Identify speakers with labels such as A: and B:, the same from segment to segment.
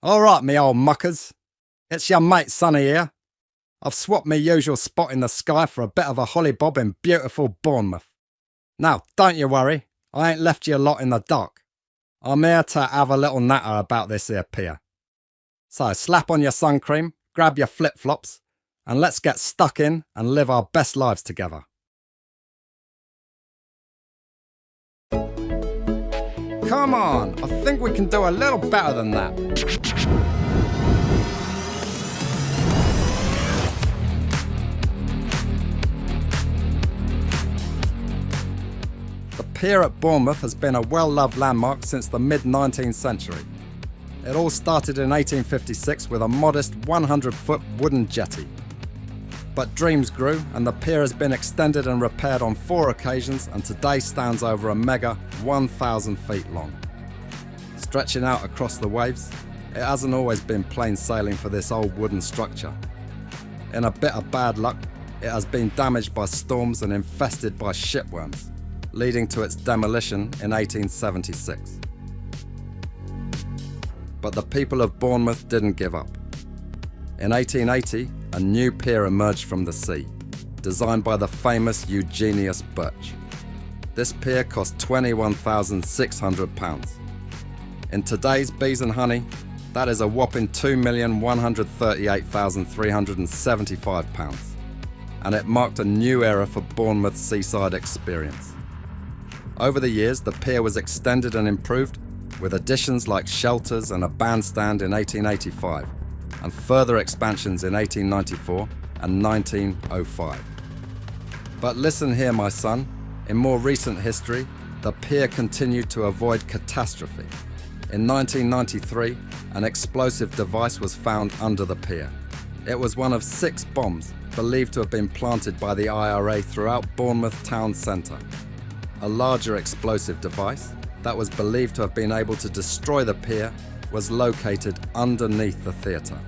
A: All right, me old muckers. It's your mate Sonny here. I've swapped me usual spot in the sky for a bit of a hollybob in beautiful Bournemouth. Now, don't you worry, I ain't left you lot in the dark. I'm here to have a little natter about this here pier. So slap on your sun cream, grab your flip-flops, and let's get stuck in and live our best lives together. Come on, I think we can do a little better than that. The pier at Bournemouth has been a well-loved landmark since the mid-19th century. It all started in 1856 with a modest 100-foot wooden jetty. But dreams grew, and the pier has been extended and repaired on 4 occasions, and today stands over a mega 1,000 feet long. Stretching out across the waves, it hasn't always been plain sailing for this old wooden structure. In a bit of bad luck, it has been damaged by storms and infested by shipworms, leading to its demolition in 1876. But the people of Bournemouth didn't give up. In 1880, a new pier emerged from the sea, designed by the famous Eugenius Birch. This pier cost £21,600. In today's bees and honey, that is a whopping £2,138,375, and it marked a new era for Bournemouth's seaside experience. Over the years, the pier was extended and improved, with additions like shelters and a bandstand in 1885, and further expansions in 1894 and 1905. But listen here, my son, in more recent history, the pier continued to avoid catastrophe. In 1993, an explosive device was found under the pier. It was one of 6 bombs believed to have been planted by the IRA throughout Bournemouth town centre. A larger explosive device that was believed to have been able to destroy the pier was located underneath the theatre.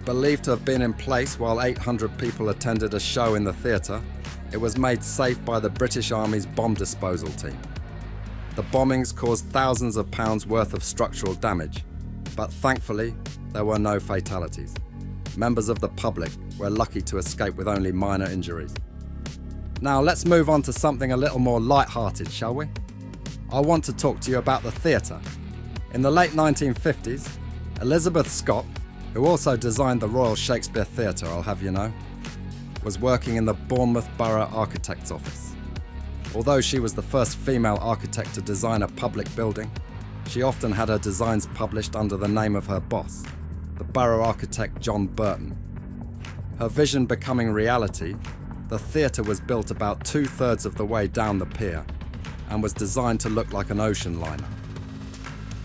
A: Believed to have been in place while 800 people attended a show in the theatre, it was made safe by the British Army's bomb disposal team. The bombings caused thousands of pounds worth of structural damage, but thankfully there were no fatalities. Members of the public were lucky to escape with only minor injuries. Now let's move on to something a little more light-hearted, shall we? I want to talk to you about the theatre. In the late 1950s, Elizabeth Scott, who also designed the Royal Shakespeare Theatre, I'll have you know, was working in the Bournemouth Borough Architect's office. Although she was the first female architect to design a public building, she often had her designs published under the name of her boss, the borough architect John Burton. Her vision becoming reality, the theatre was built about 2/3 of the way down the pier and was designed to look like an ocean liner.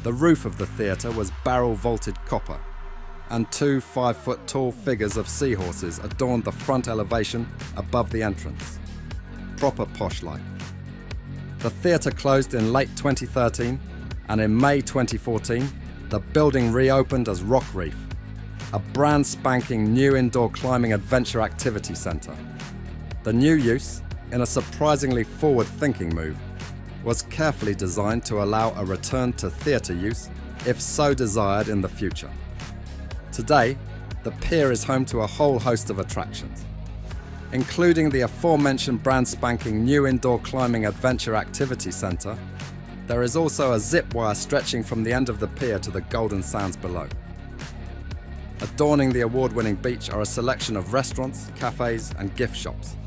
A: The roof of the theatre was barrel-vaulted copper, and 2 5-foot-tall figures of seahorses adorned the front elevation above the entrance. Proper posh-like. The theatre closed in late 2013, and in May 2014, the building reopened as Rock Reef, a brand spanking new indoor climbing adventure activity centre. The new use, in a surprisingly forward-thinking move, was carefully designed to allow a return to theatre use if so desired in the future. Today, the pier is home to a whole host of attractions, including the aforementioned brand spanking new indoor climbing adventure activity centre. There is also a zip wire stretching from the end of the pier to the Golden Sands below. Adorning the award-winning beach are a selection of restaurants, cafes and gift shops.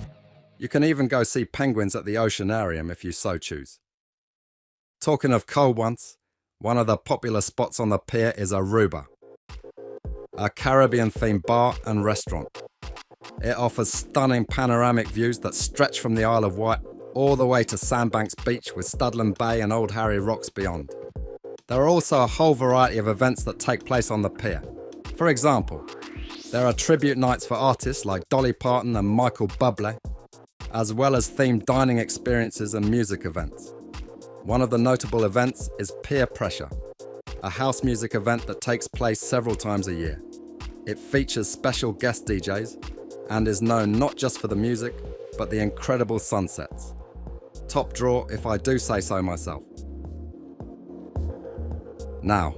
A: You can even go see penguins at the Oceanarium if you so choose. Talking of cold ones, one of the popular spots on the pier is Aruba, a Caribbean-themed bar and restaurant. It offers stunning panoramic views that stretch from the Isle of Wight all the way to Sandbanks Beach with Studland Bay and Old Harry Rocks beyond. There are also a whole variety of events that take place on the pier. For example, there are tribute nights for artists like Dolly Parton and Michael Bublé, as well as themed dining experiences and music events. One of the notable events is Peer Pressure, a house music event that takes place several times a year. It features special guest DJs and is known not just for the music, but the incredible sunsets. Top draw if I do say so myself. Now,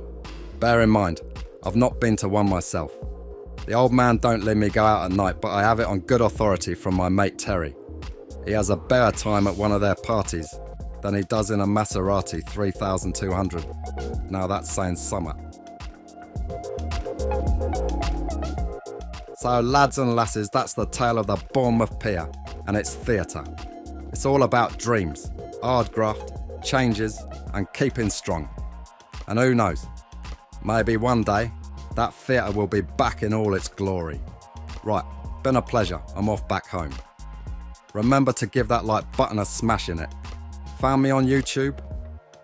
A: bear in mind, I've not been to one myself. The old man don't let me go out at night, but I have it on good authority from my mate Terry. He has a better time at one of their parties than he does in a Maserati 3200. Now that's saying summer. So lads and lasses, that's the tale of the Bournemouth Pier and its theatre. It's all about dreams, hard graft, changes and keeping strong. And who knows, maybe one day that theatre will be back in all its glory. Right, been a pleasure, I'm off back home. Remember to give that like button a smash in it. Found me on YouTube?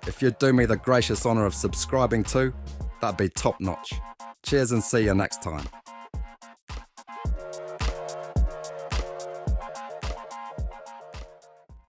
A: If you'd do me the gracious honour of subscribing too, that'd be top notch. Cheers and see you next time.